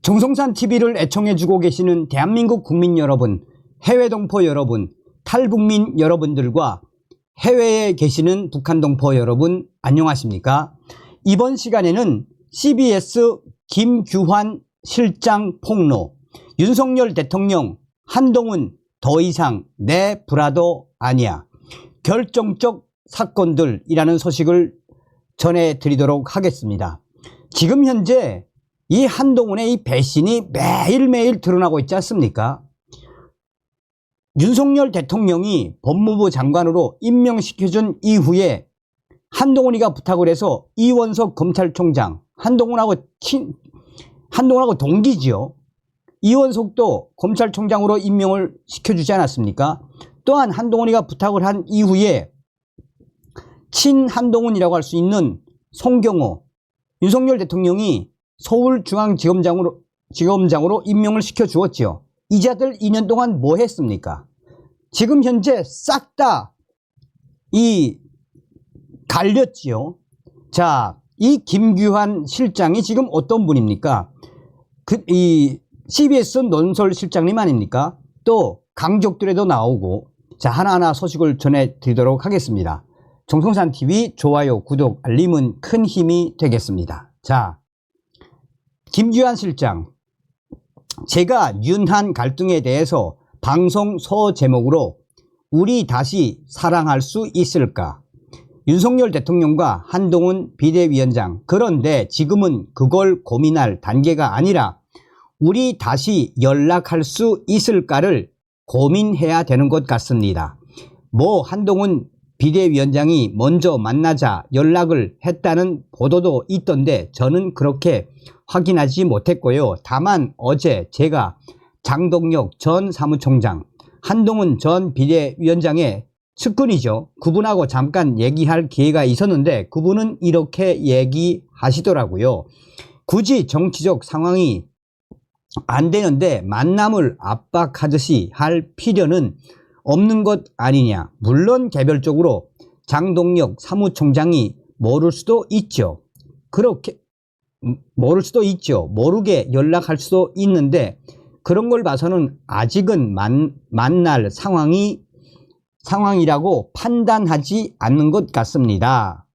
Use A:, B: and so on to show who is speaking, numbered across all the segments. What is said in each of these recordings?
A: 정성산 TV를 애청해주고 계시는 대한민국 국민 여러분, 해외 동포 여러분, 탈북민 여러분들과 해외에 계시는 북한 동포 여러분 안녕하십니까? 이번 시간에는 CBS 김규환 실장 폭로, 윤석열 대통령 한동훈 더 이상 내 브라더 아니야, 결정적 사건들이라는 소식을 전해드리도록 하겠습니다. 지금 현재 이 한동훈의 이 배신이 매일매일 드러나고 있지 않습니까? 윤석열 대통령이 법무부 장관으로 임명시켜준 이후에 한동훈이가 부탁을 해서 이원석 검찰총장, 한동훈하고 동기지요. 이원석도 검찰총장으로 임명을 시켜주지 않았습니까? 또한 한동훈이가 부탁을 한 이후에 친한동훈이라고 할 수 있는 송경호, 윤석열 대통령이 서울중앙지검장으로 임명을 시켜주었지요. 이자들 2년 동안 뭐 했습니까? 지금 현재 싹 다 갈렸지요. 자, 이 김규환 실장이 지금 어떤 분입니까? 이 CBS 논설 실장님 아닙니까? 또 강적들에도 나오고. 자, 하나하나 소식을 전해드리도록 하겠습니다. 정성산 TV 좋아요, 구독, 알림은 큰 힘이 되겠습니다. 자, 김규환 실장, 제가 윤한 갈등에 대해서 방송 소 제목으로 우리 다시 사랑할 수 있을까? 윤석열 대통령과 한동훈 비대위원장, 그런데 지금은 그걸 고민할 단계가 아니라 우리 다시 연락할 수 있을까를 고민해야 되는 것 같습니다. 한동훈 비대위원장이 먼저 만나자 연락을 했다는 보도도 있던데 저는 그렇게 확인하지 못했고요. 다만 어제 제가 장동혁 전 사무총장, 한동훈 전 비대위원장의 측근이죠. 그분하고 잠깐 얘기할 기회가 있었는데 그분은 이렇게 얘기하시더라고요. 굳이 정치적 상황이 안 되는데 만남을 압박하듯이 할 필요는 없는 것 아니냐. 물론 개별적으로 장동혁 사무총장이 모를 수도 있죠. 모르게 연락할 수도 있는데 그런 걸 봐서는 아직은 만날 상황이라고 판단하지 않는 것 같습니다.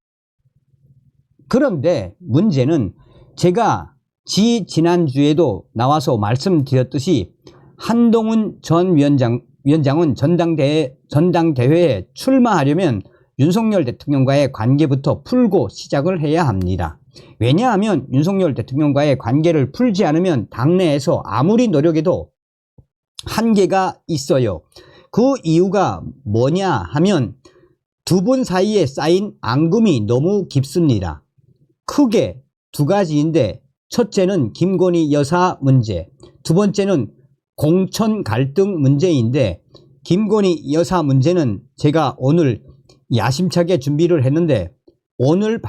A: 그런데 문제는 제가 지난주에도 나와서 말씀드렸듯이 한동훈 전 위원장은 전당대회에 출마하려면 윤석열 대통령과의 관계부터 풀고 시작을 해야 합니다. 왜냐하면 윤석열 대통령과의 관계를 풀지 않으면 당내에서 아무리 노력해도 한계가 있어요. 그 이유가 뭐냐 하면 두 분 사이에 쌓인 앙금이 너무 깊습니다. 크게 두 가지인데 첫째는 김건희 여사 문제, 두 번째는 공천 갈등 문제인데 김건희 여사 문제는 제가 오늘 야심차게 준비를 했는데 오늘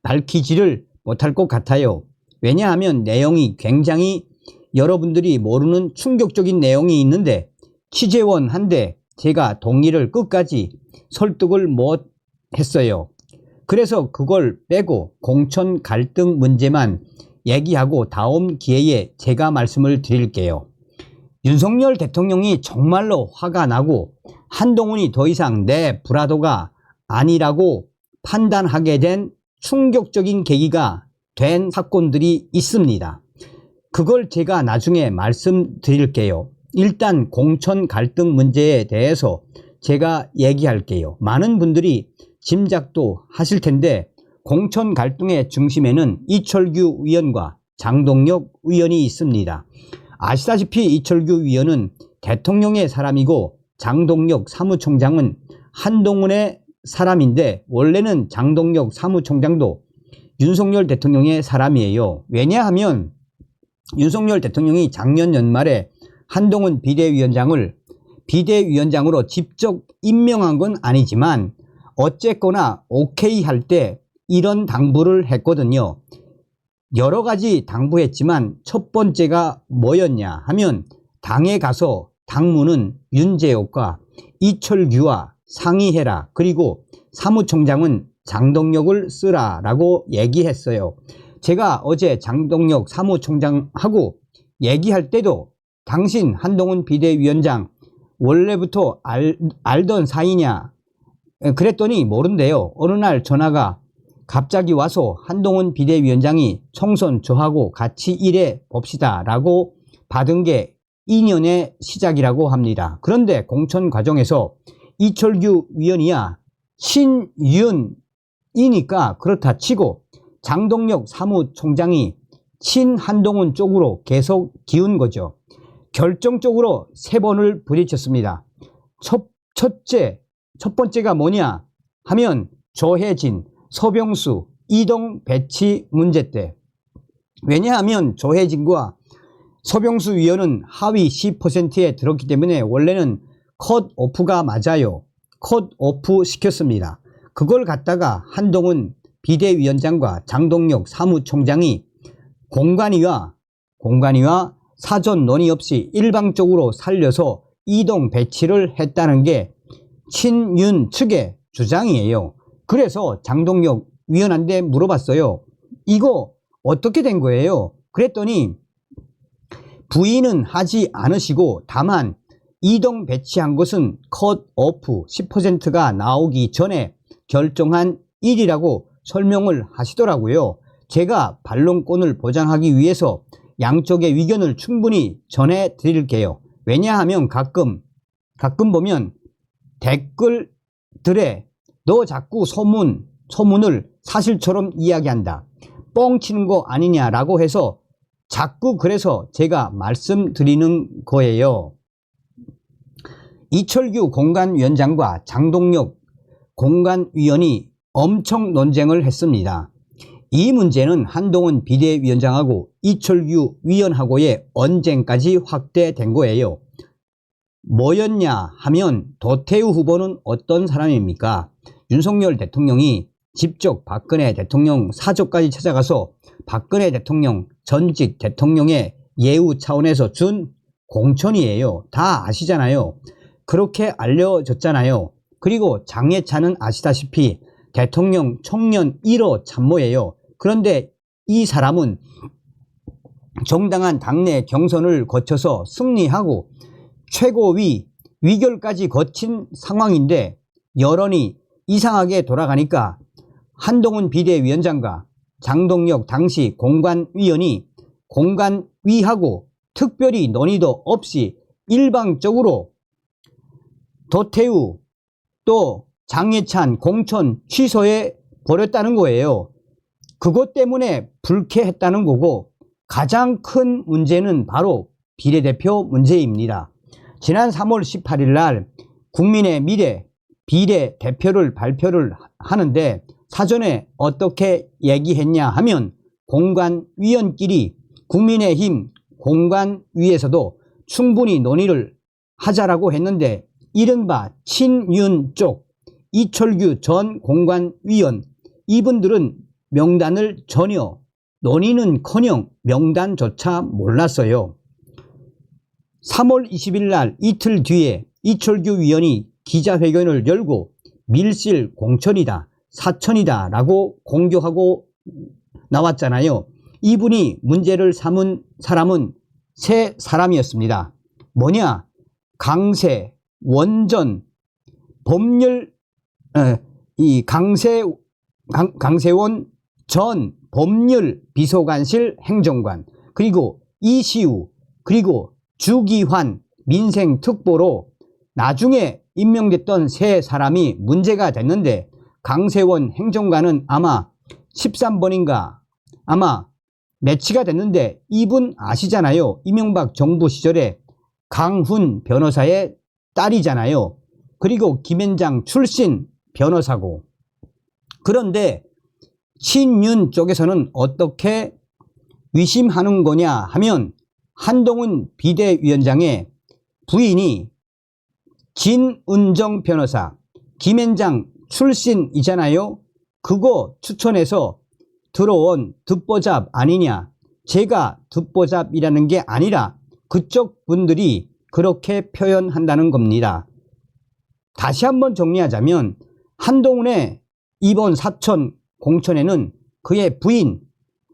A: 밝히지를 못할 것 같아요. 왜냐하면 내용이 굉장히 여러분들이 모르는 충격적인 내용이 있는데 취재원 한데 제가 동의를 끝까지 설득을 못 했어요. 그래서 그걸 빼고 공천 갈등 문제만 얘기하고 다음 기회에 제가 말씀을 드릴게요. 윤석열 대통령이 정말로 화가 나고 한동훈이 더 이상 내 브라더가 아니라고 판단하게 된 충격적인 계기가 된 사건들이 있습니다. 그걸 제가 나중에 말씀드릴게요. 일단 공천 갈등 문제에 대해서 제가 얘기할게요. 많은 분들이 짐작도 하실 텐데 공천 갈등의 중심에는 이철규 위원과 장동혁 의원이 있습니다. 아시다시피 이철규 위원은 대통령의 사람이고 장동혁 사무총장은 한동훈의 사람인데 원래는 장동혁 사무총장도 윤석열 대통령의 사람이에요. 왜냐하면 윤석열 대통령이 작년 연말에 한동훈 비대위원장으로 직접 임명한 건 아니지만 어쨌거나 오케이 할 때 이런 당부를 했거든요. 여러 가지 당부했지만 첫 번째가 뭐였냐 하면 당에 가서 당무는 윤재옥과 이철규와 상의해라. 그리고 사무총장은 장동혁을 쓰라라고 얘기했어요. 제가 어제 장동혁 사무총장하고 얘기할 때도 당신 한동훈 비대위원장 원래부터 알던 사이냐 그랬더니 모른대요. 어느 날 전화가 갑자기 와서 한동훈 비대위원장이 총선 저하고 같이 일해 봅시다 라고 받은 게 인연의 시작이라고 합니다. 그런데 공천 과정에서 이철규 위원이야 친윤이니까 그렇다 치고 장동혁 사무총장이 친한동훈 쪽으로 계속 기운 거죠. 결정적으로 3번을 부딪혔습니다. 첫 번째가 뭐냐 하면 조혜진, 서병수, 이동 배치 문제 때. 왜냐하면 조혜진과 서병수 위원은 하위 10%에 들었기 때문에 원래는 컷오프가 맞아요. 컷오프 시켰습니다. 그걸 갖다가 한동훈 비대위원장과 장동혁 사무총장이 공관위와 사전 논의 없이 일방적으로 살려서 이동 배치를 했다는 게 친윤 측의 주장이에요. 그래서 장동혁 위원한테 물어봤어요. 이거 어떻게 된 거예요? 그랬더니 부인은 하지 않으시고 다만 이동 배치한 것은 컷오프 10%가 나오기 전에 결정한 일이라고 설명을 하시더라고요. 제가 반론권을 보장하기 위해서 양쪽의 의견을 충분히 전해드릴게요. 왜냐하면 가끔 보면 댓글들에 너 자꾸 소문을 사실처럼 이야기한다. 뻥치는 거 아니냐라고 해서 자꾸 그래서 제가 말씀드리는 거예요. 이철규 공관위원장과 장동혁 공관위원이 엄청 논쟁을 했습니다. 이 문제는 한동훈 비대위원장하고 이철규 위원하고의 언쟁까지 확대된 거예요. 뭐였냐 하면 도태우 후보는 어떤 사람입니까? 윤석열 대통령이 직접 박근혜 대통령 사저까지 찾아가서 박근혜 대통령 전직 대통령의 예우 차원에서 준 공천이에요. 다 아시잖아요. 그렇게 알려졌잖아요. 그리고 장예찬은 아시다시피 대통령 청년 1호 참모예요. 그런데 이 사람은 정당한 당내 경선을 거쳐서 승리하고 최고위 위결까지 거친 상황인데 여론이 이상하게 돌아가니까 한동훈 비대위원장과 장동혁 당시 공관위원이 공관위하고 특별히 논의도 없이 일방적으로 도태우 또 장예찬 공천 취소해 버렸다는 거예요. 그것 때문에 불쾌했다는 거고 가장 큰 문제는 바로 비례대표 문제입니다. 지난 3월 18일 날 국민의 미래 비례대표를 발표를 하는데 사전에 어떻게 얘기했냐 하면 공관위원끼리 국민의힘 공관위에서도 충분히 논의를 하자라고 했는데 이른바 친윤 쪽 이철규 전 공관위원 이분들은 명단을 전혀 논의는커녕 명단조차 몰랐어요. 3월 20일 날 이틀 뒤에 이철규 위원이 기자회견을 열고 밀실 공천이다 사천이다 라고 공격하고 나왔잖아요. 이분이 문제를 삼은 사람은 3사람이었습니다. 뭐냐? 강세, 원전, 법률, 강세원 전 법률 비서관실 행정관, 그리고 이시우, 그리고 주기환 민생특보로 나중에 임명됐던 3사람이 문제가 됐는데 강세원 행정관은 아마 13번인가 아마 매치가 됐는데 이분 아시잖아요. 이명박 정부 시절에 강훈 변호사의 딸이잖아요. 그리고 김앤장 출신 변호사고. 그런데 친윤 쪽에서는 어떻게 위심하는 거냐 하면 한동훈 비대위원장의 부인이 진은정 변호사 김앤장 출신이잖아요. 그거 추천해서 들어온 듣보잡 아니냐. 제가 듣보잡이라는 게 아니라 그쪽 분들이 그렇게 표현한다는 겁니다. 다시 한번 정리하자면 한동훈의 이번 사천 공천에는 그의 부인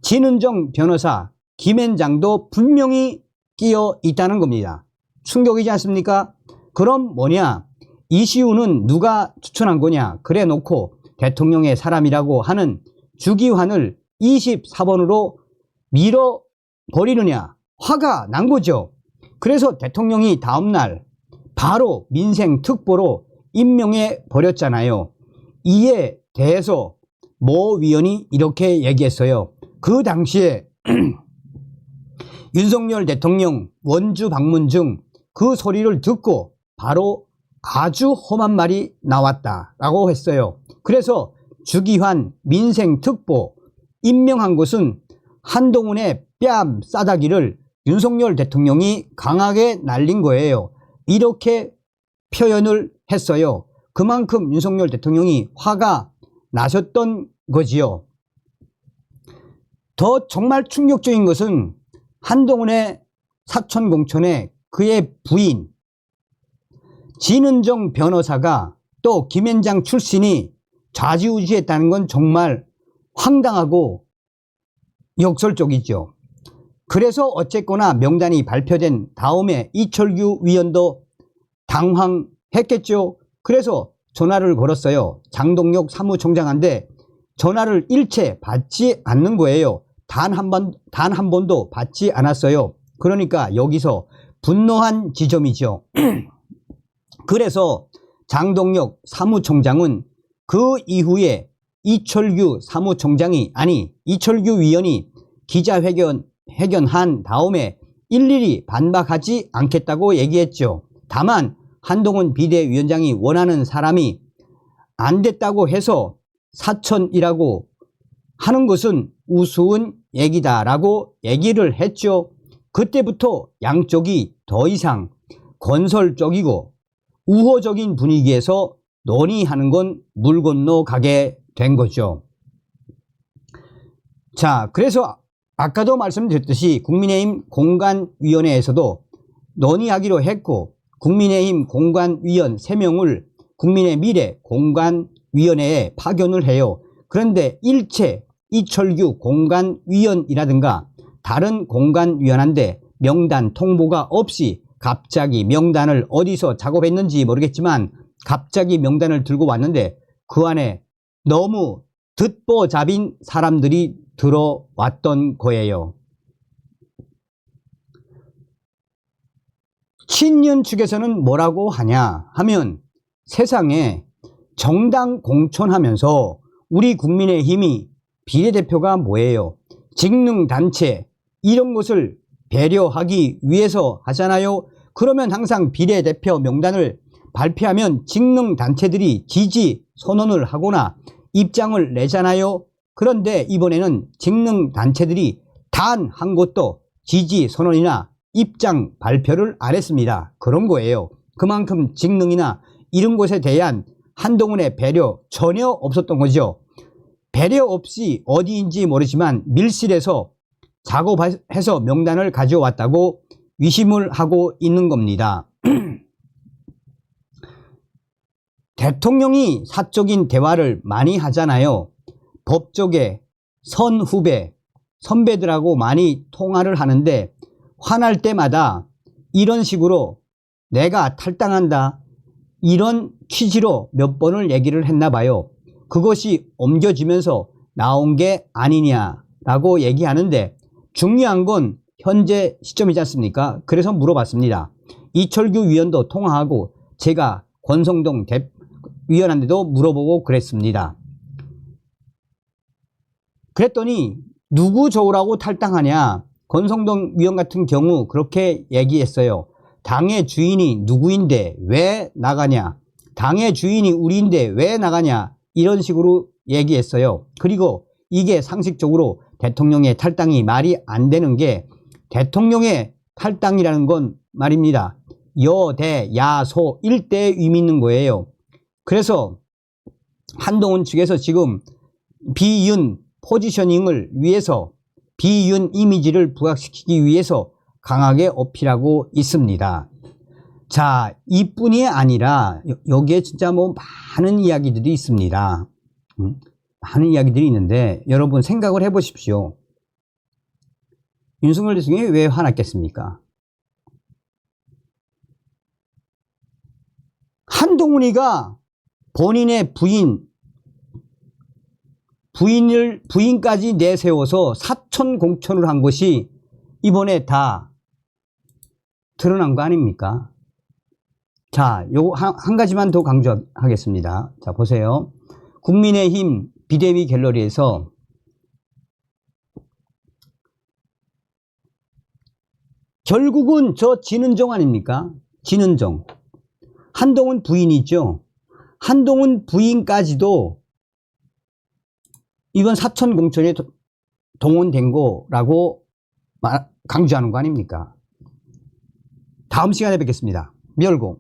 A: 진은정 변호사, 김앤장도 분명히 끼어 있다는 겁니다. 충격이지 않습니까? 그럼 뭐냐? 이시우는 누가 추천한 거냐? 그래 놓고 대통령의 사람이라고 하는 주기환을 24번으로 밀어버리느냐? 화가 난 거죠. 그래서 대통령이 다음날 바로 민생특보로 임명해 버렸잖아요. 이에 대해서 모 위원이 이렇게 얘기했어요. 그 당시에 윤석열 대통령 원주 방문 중 그 소리를 듣고 바로 아주 험한 말이 나왔다라고 했어요. 그래서 주기환 민생특보 임명한 것은 한동훈의 뺨 싸다기를 윤석열 대통령이 강하게 날린 거예요. 이렇게 표현을 했어요. 그만큼 윤석열 대통령이 화가 나셨던 거지요. 더 정말 충격적인 것은 한동훈의 사촌 공천에 그의 부인 진은정 변호사가 또 김앤장 출신이 좌지우지했다는 건 정말 황당하고 역설적이죠. 그래서 어쨌거나 명단이 발표된 다음에 이철규 위원도 당황했겠죠. 그래서 전화를 걸었어요. 장동혁 사무총장한테 전화를 일체 받지 않는 거예요. 단 한 번도 받지 않았어요. 그러니까 여기서 분노한 지점이죠. 그래서 장동혁 사무총장은 그 이후에 이철규 위원이 기자회견한 다음에 일일이 반박하지 않겠다고 얘기했죠. 다만 한동훈 비대위원장이 원하는 사람이 안 됐다고 해서 사천이라고 하는 것은 우스운 얘기다라고 얘기를 했죠. 그때부터 양쪽이 더 이상 건설적이고 우호적인 분위기에서 논의하는 건 물 건너 가게 된 거죠. 자, 그래서 아까도 말씀드렸듯이 국민의힘 공관위원회에서도 논의하기로 했고 국민의힘 공관위원 3명을 국민의 미래 공관위원회에 파견을 해요. 그런데 일체 이철규 공관위원이라든가 다른 공관위원한테 명단 통보가 없이 갑자기 명단을 어디서 작업했는지 모르겠지만 갑자기 명단을 들고 왔는데 그 안에 너무 듣보잡인 사람들이 들어왔던 거예요. 친윤 측에서는 뭐라고 하냐 하면 세상에 정당 공천하면서 우리 국민의힘이 비례대표가 뭐예요? 직능단체 이런 것을 배려하기 위해서 하잖아요. 그러면 항상 비례대표 명단을 발표하면 직능단체들이 지지 선언을 하거나 입장을 내잖아요. 그런데 이번에는 직능단체들이 단 한 곳도 지지 선언이나 입장 발표를 안 했습니다. 그런 거예요. 그만큼 직능이나 이런 것에 대한 한동훈의 배려 전혀 없었던 거죠. 배려 없이 어디인지 모르지만 밀실에서 작업해서 명단을 가져왔다고 위심을 하고 있는 겁니다. 대통령이 사적인 대화를 많이 하잖아요. 법조계, 선후배, 선배들하고 많이 통화를 하는데 화날 때마다 이런 식으로 내가 탈당한다 이런 취지로 몇 번을 얘기를 했나 봐요. 그것이 옮겨지면서 나온 게 아니냐라고 얘기하는데 중요한 건 현재 시점이지 않습니까? 그래서 물어봤습니다. 이철규 위원도 통화하고 제가 권성동 위원한테도 물어보고 그랬습니다. 그랬더니 누구 좋으라고 탈당하냐? 권성동 위원 같은 경우 그렇게 얘기했어요. 당의 주인이 누구인데 왜 나가냐? 당의 주인이 우리인데 왜 나가냐? 이런 식으로 얘기했어요. 그리고 이게 상식적으로 대통령의 탈당이 말이 안 되는 게 대통령의 탈당이라는 건 말입니다. 여대 야소 일대에 의미 있는 거예요. 그래서 한동훈 측에서 지금 비윤 포지셔닝을 위해서 비윤 이미지를 부각시키기 위해서 강하게 어필하고 있습니다. 자, 이뿐이 아니라 여기에 진짜 뭐 많은 이야기들이 있습니다. 많은 이야기들이 있는데 여러분 생각을 해보십시오. 윤석열 대통령이 왜 화났겠습니까? 한동훈이가 본인의 부인까지 내세워서 사천 공천을 한 것이 이번에 다 드러난 거 아닙니까? 자, 요거 한 가지만 더 강조하겠습니다. 자, 보세요. 국민의힘 비대위 갤러리에서 결국은 저 진은정 아닙니까? 진은정. 한동훈 부인이죠. 한동훈 부인까지도 이번 사천 공천에 동원된 거라고 강조하는 거 아닙니까? 다음 시간에 뵙겠습니다. 미열공.